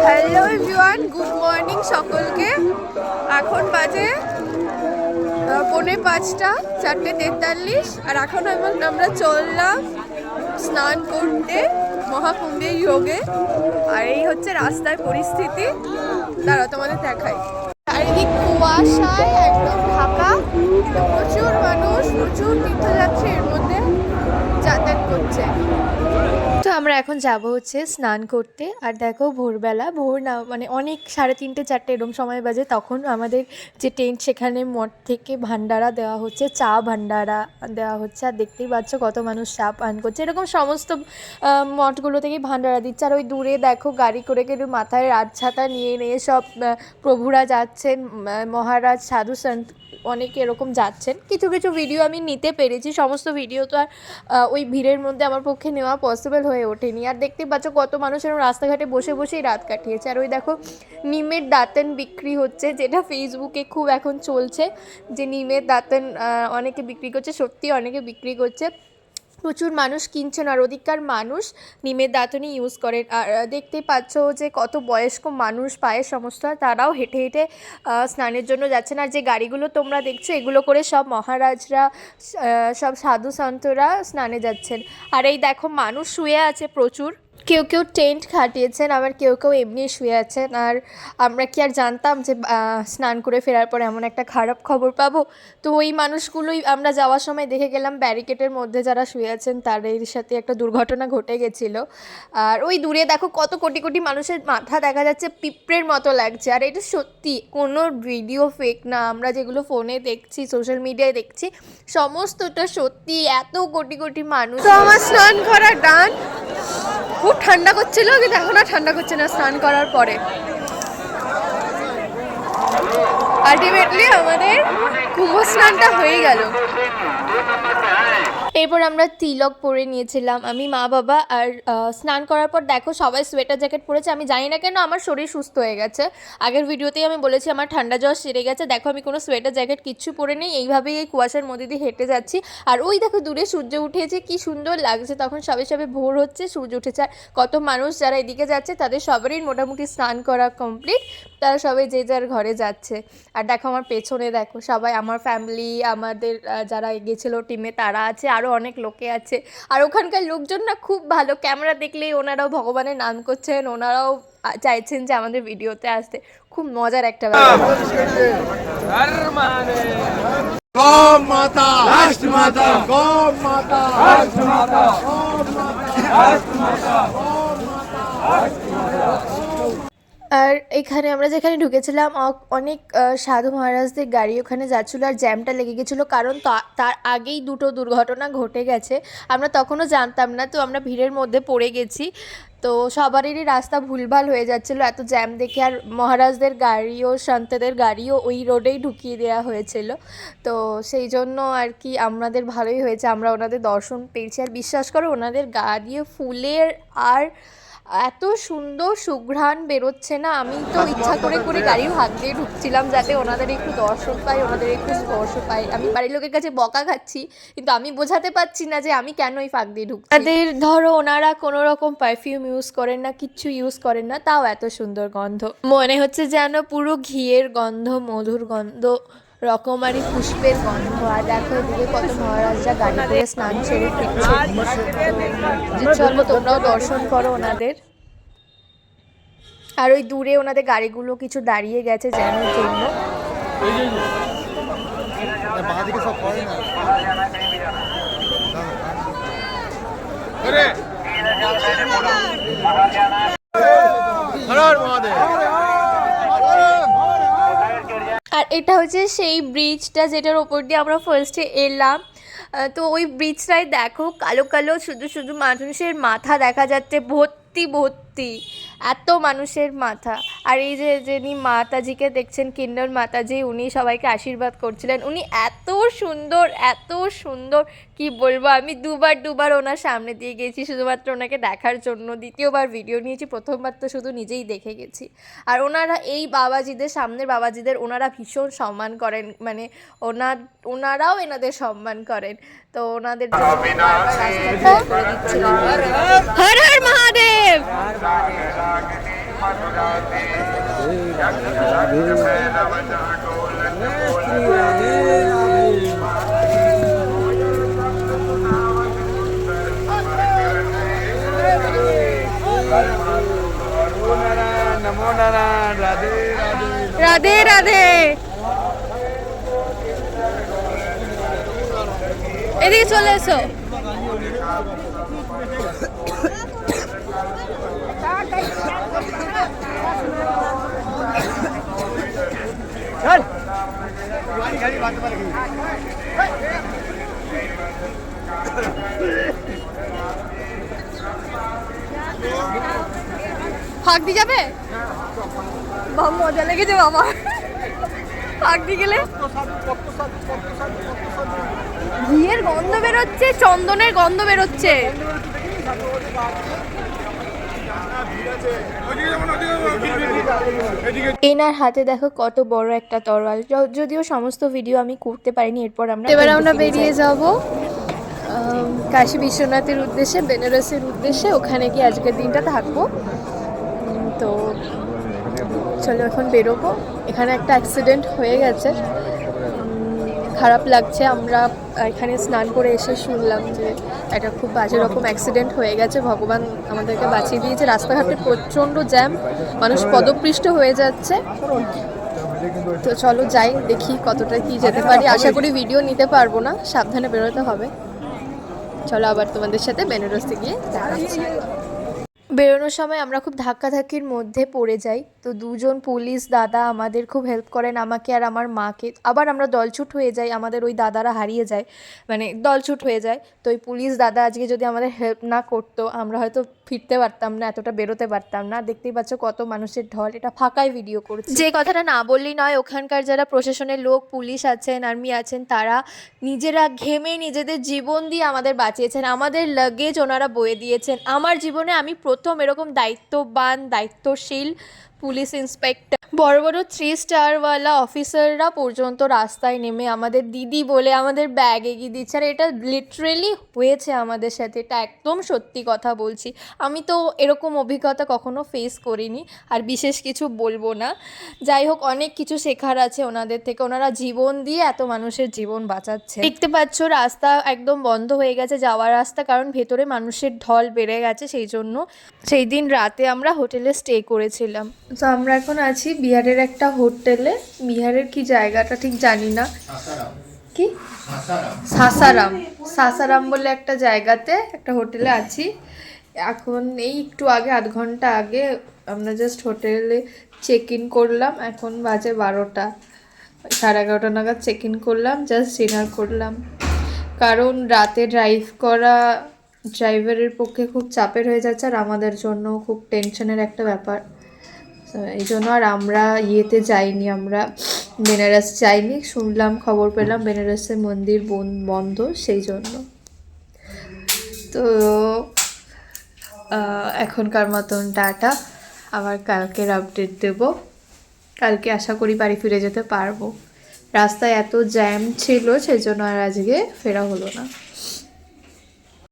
Hello everyone, good morning সকলকে। এখন বাজে 4:45, 4:43, আর এখন আমরা চললাম স্নান করতে মহাকুম্ভের যোগে। আর এই হচ্ছে রাস্তার পরিস্থিতি, দাঁড়াও তোমাদের দেখাই। চারিদিক কুয়াশায় একদম ঢাকা, প্রচুর মানুষ, প্রচুর তীর্থযাত্রী এর মধ্যে যাতায়াত করছে। তো আমরা এখন যাব হচ্ছে স্নান করতে। আর দেখো ভোরবেলা, ভোর না মানে অনেক 3:30 4টে এরকম সময় বাজে, তখন আমাদের যে টেন্ট সেখানে মঠ থেকে ভান্ডারা দেওয়া হচ্ছে, চা ভান্ডারা দেওয়া হচ্ছে। আর দেখতেই পাচ্ছ কত মানুষ চা পান করছে। এরকম সমস্ত মঠগুলো থেকে ভান্ডারা দিচ্ছে। আর ওই দূরে দেখো গাড়ি করে করে মাথায় রাজছাতা নিয়ে নিয়ে সব প্রভুরা যাচ্ছেন, মহারাজ সাধু সন্ত অনেকে এরকম যাচ্ছেন। কিছু কিছু ভিডিও আমি নিতে পেরেছি, সমস্ত ভিডিও তো আর ওই ভিড়ের মধ্যে আমার পক্ষে নেওয়া পসিবল হয়ে ওঠেনি। আর দেখতে পাচ্ছ কত মানুষ এরকম রাস্তাঘাটে বসে বসেই রাত কাটিয়েছে। আর ওই দেখো নিমের দাঁতেন বিক্রি হচ্ছে, যেটা ফেসবুকে খুব এখন চলছে, যে নিমের দাঁতেন অনেকে বিক্রি করছে, সত্যি অনেকে বিক্রি করছে, প্রচুর মানুষ কিনছেন। আর ওদিককার মানুষ নিমের দাঁতনই ইউজ করেন। আর দেখতেই পাচ্ছ যে কত বয়স্ক মানুষ পায়ের সমস্যা, তারাও হেঁটে হেঁটে স্নানের জন্য যাচ্ছেন। আর যে গাড়িগুলো তোমরা দেখছো এগুলো করে সব মহারাজরা, সব সাধু সন্তরা স্নানে যাচ্ছেন। আর এই দেখো মানুষ শুয়ে আছে প্রচুর, কেউ কেউ টেন্ট খাটিয়েছেন, আবার কেউ কেউ এমনি শুয়ে আছেন। আর আমরা কি আর জানতাম যে স্নান করে ফেরার পরে এমন একটা খারাপ খবর পাবো। তো ওই মানুষগুলোই আমরা যাওয়ার সময় দেখে গেলাম, ব্যারিকেডের মধ্যে যারা শুয়ে আছেন তাদের সাথে একটা দুর্ঘটনা ঘটে গেছিলো। আর ওই দূরে দেখো কত কোটি কোটি মানুষের মাথা দেখা যাচ্ছে, পিঁপড়ের মতো লাগছে। আর এটা সত্যি, কোনো ভিডিও ফেক না, আমরা যেগুলো ফোনে দেখছি, সোশ্যাল মিডিয়ায় দেখছি, সমস্তটা সত্যি। এত কোটি কোটি মানুষ। তো আমার স্নান করা ডান। খুব ঠান্ডা করছিল, কিন্তু এখন আর ঠান্ডা করছে না স্নান করার পরে। আলটিমেটলি আমাদের কুম্ভ স্নানটা হয়ে গেল। এরপর আমরা তিলক পরে নিয়েছিলাম আমি, মা, বাবা। আর স্নান করার পর দেখো সবাই সোয়েটার জ্যাকেট পরেছে। আমি জানি না কেন আমার শরীর সুস্থ হয়ে গেছে। আগের ভিডিওতেই আমি বলেছি আমার ঠান্ডা জ্বর সেরে গেছে। দেখো আমি কোনো সোয়েটার জ্যাকেট কিচ্ছু পরে নেই, এইভাবেই এই কুয়াশার মধ্যে দিয়ে হেঁটে যাচ্ছি। আর ওই দেখো দূরে সূর্য উঠেছে, কি সুন্দর লাগছে। তখন সবে সবে ভোর হচ্ছে, সূর্য উঠেছে। আর কত মানুষ যারা এদিকে যাচ্ছে তাদের সবারই মোটামুটি স্নান করা কমপ্লিট, তারা সবাই যে যার ঘরে যাচ্ছে। আর দেখো আমার পেছনে দেখো সবাই, আমার ফ্যামিলি, আমাদের যারা গেছিলো টিমে তারা আছে, আরও অনেক লোকে আছে। আর ওখানকার লোকজন না খুব ভালো, ক্যামেরা দেখলেই ওনারাও ভগবানের নাম করছেন, ওনারাও চাইছেন যে আমাদের ভিডিওতে আসতে। খুব মজার একটা ব্যাপার। আর এখানে আমরা যেখানে ঢুকেছিলাম অনেক সাধু মহারাজদের গাড়ি ওখানে যাচ্ছিলো। আর জ্যামটা লেগে গেছিলো, কারণ তার আগেই দুটো দুর্ঘটনা ঘটে গেছে, আমরা তখনও জানতাম না। তো আমরা ভিড়ের মধ্যে পড়ে গেছি, তো সবারই রাস্তা ভুলভাল হয়ে যাচ্ছিলো এত জ্যাম দেখে। আর মহারাজদের গাড়িও, সন্তদের গাড়িও ওই রোডেই ঢুকিয়ে দেওয়া হয়েছিল। তো সেই জন্য আর কি আমাদের ভালোই হয়েছে, আমরা ওনাদের দর্শন পেয়েছি। আর বিশ্বাস করো ওনাদের গা দিয়ে ফুলের আর এত সুন্দর সুঘ্রাণ বেরোচ্ছে না, আমি তো ইচ্ছা করে করে গাড়ির হাত দিয়ে ঢুকছিলাম যাতে ওনাদের একটু দর্শন পাই, ওনাদের একটু স্পর্শ পাই। আমি বাড়ির লোকের কাছে বকা খাচ্ছি, কিন্তু আমি বোঝাতে পারছি না যে আমি কেন এই ফাঁক দিয়ে ঢুকছি। তাদের ধরো ওনারা কোনো রকম পারফিউম ইউজ করেন না, কিচ্ছু ইউজ করেন না, তাও এত সুন্দর গন্ধ, মনে হচ্ছে যেন পুরো ঘিয়ের গন্ধ, মধুর গন্ধ, রকমারি পুষ্পের গন্ধ। আর দেখো এদিকে কত মহারাজরা গাড়ি করে স্নান সেরে ফিরছে। চলো তোমরাও দর্শন করো ওনাদের। আর ওই দূরে ওনাদের গাড়িগুলো কিছু দাঁড়িয়ে গেছে জ্যামের জন্য। আর এটা হচ্ছে সেই ব্রিজটা যেটার ওপর দিয়ে আমরা ফার্স্টে এলাম। তো ওই ব্রিজটায় দেখো কালো কালো শুধু শুধু মানুষের মাথা দেখা যাচ্ছে, ভর্তি ভর্তি এত মানুষের মাথা। আর এই যে যিনি মাতাজিকে দেখছেন, কিন্নর মাতাজি, উনি সবাইকে আশীর্বাদ করছিলেন। উনি এত সুন্দর, এত সুন্দর, কি বলবো। আমি দুবার ওনার সামনে দিয়ে গেছি শুধুমাত্র ওনাকে দেখার জন্য, দ্বিতীয়বার ভিডিও নিয়েছি, প্রথমবার তো শুধু নিজেই দেখে গেছি। আর ওনারা এই বাবাজিদের, সামনের বাবাজিদের ওনারা ভীষণ সম্মান করেন, মানে ওনারাও এনাদের সম্মান করেন। তো ওনাদের জন্য হর হর মহাদেব। नमो नारायण, राधे राधे। রাধে রাধে। এদিকে চলে এসো। चल गाड़ी गाड़ी बात पर लगी। ফাঁক দিয়ে যাবে? বাবা মজা লেগেছে বাবা, ফাঁক দিয়ে গেলে ঘিয়ের গন্ধ বেরোচ্ছে, চন্দনের গন্ধ বেরোচ্ছে। এনার হাতে দেখো কত বড় একটা তরোয়াল, যদিও সমস্ত ভিডিও আমি করতে পারিনি। এবার আমরা বেরিয়ে যাব কাশী বিশ্বনাথের উদ্দেশ্যে, বেনারসের উদ্দেশ্যে। ওখানে গিয়ে আজকের দিনটা থাকবো। তো চলো এখন বেরোবো। এখানে একটা অ্যাক্সিডেন্ট হয়ে গেছে, খারাপ লাগছে। আমরা এখানে স্নান করে এসে শুনলাম যে একটা খুব বাজে রকম অ্যাক্সিডেন্ট হয়ে গেছে। ভগবান আমাদেরকে বাঁচিয়ে দিয়েছে। রাস্তাঘাটে প্রচণ্ড জ্যাম, মানুষ পদপৃষ্ট হয়ে যাচ্ছে। তো চলো যাই, দেখি কতটা কি যেতে পারি। আশা করি ভিডিও নিতে পারবো না, সাবধানে বেরোতে হবে। চলো আবার তোমাদের সাথে বেনারসে গিয়ে দেখাচ্ছি। বেরোনোর সময় আমরা খুব ধাক্কাধাক্কির মধ্যে পড়ে যাই। তো দুজন পুলিশ দাদা আমাদের খুব হেল্প করেন, আমাকে আর আমার মাকে। আবার আমরা দলছুট হয়ে যাই, আমাদের ওই দাদারা হারিয়ে যায়, মানে দলছুট হয়ে যায়। তো ওই পুলিশ দাদা আজকে যদি আমাদের হেল্প না করতো, আমরা হয়তো ফিরতে পারতাম না, এতটা বেরোতে পারতাম না। দেখতেই পাচ্ছ কত মানুষের ঢল। এটা ফাঁকায় ভিডিও করছি। যে কথাটা না বললেই নয়, ওখানকার যারা প্রশাসনের লোক, পুলিশ আছেন, আর্মি আছেন, তারা নিজেরা ঘেমে নিজেদের জীবন দিয়ে আমাদের বাঁচিয়েছেন। আমাদের লাগেজ ওনারা বয়ে দিয়েছেন। আমার জীবনে আমি প্রথম এরকম দায়িত্ববান, দায়িত্বশীল পুলিশ ইন্সপেক্টর, বড় বড় 3 স্টারওয়ালা অফিসাররা পর্যন্ত রাস্তায় নেমে আমাদের দিদি বলে আমাদের ব্যাগ এগিয়ে দিচ্ছে। আর এটা লিটারেলি হয়েছে আমাদের সাথে, এটা একদম সত্যি কথা বলছি। আমি তো এরকম অভিজ্ঞতা কখনো ফেস করিনি, আর বিশেষ কিছু বলবো না। যাই হোক, অনেক কিছু শেখার আছে ওনাদের থেকে। ওনারা জীবন দিয়ে এত মানুষের জীবন বাঁচাচ্ছে। দেখতে পাচ্ছ রাস্তা একদম বন্ধ হয়ে গেছে, যাওয়ার রাস্তা, কারণ ভেতরে মানুষের ঢল বেড়ে গেছে। সেই জন্য সেই দিন রাতে আমরা হোটেলে স্টে করেছিলাম। তো আমরা এখন আছি বিহারের একটা হোটেলে। বিহারের কি জায়গাটা ঠিক জানি না, কি সাসারাম, সাসারাম বলে একটা জায়গাতে একটা হোটেলে আছি এখন। এই একটু আগে, আধ ঘন্টা আগে আমরা জাস্ট হোটেলে চেক ইন করলাম। এখন বাজে 12টা, 11:30 নাগাদ চেক ইন করলাম, জাস্ট ডিনার করলাম। কারণ রাতে ড্রাইভ করা ড্রাইভারের পক্ষে খুব চাপের হয়ে যাচ্ছে, আর আমাদের জন্য খুব টেনশনের একটা ব্যাপার। এই জন্য আর আমরা ইয়েতে যাইনি, আমরা বেনারস যাইনি। শুনলাম, খবর পেলাম বেনারসের মন্দির বন্ধ, সেই জন্য। তো এখনকার মতন টাটা, আবার কালকের আপডেট দেব। কালকে আশা করি বাড়ি ফিরে যেতে পারবো। রাস্তায় এত জ্যাম ছিল, সেই জন্য আর আজকে ফেরা হলো না।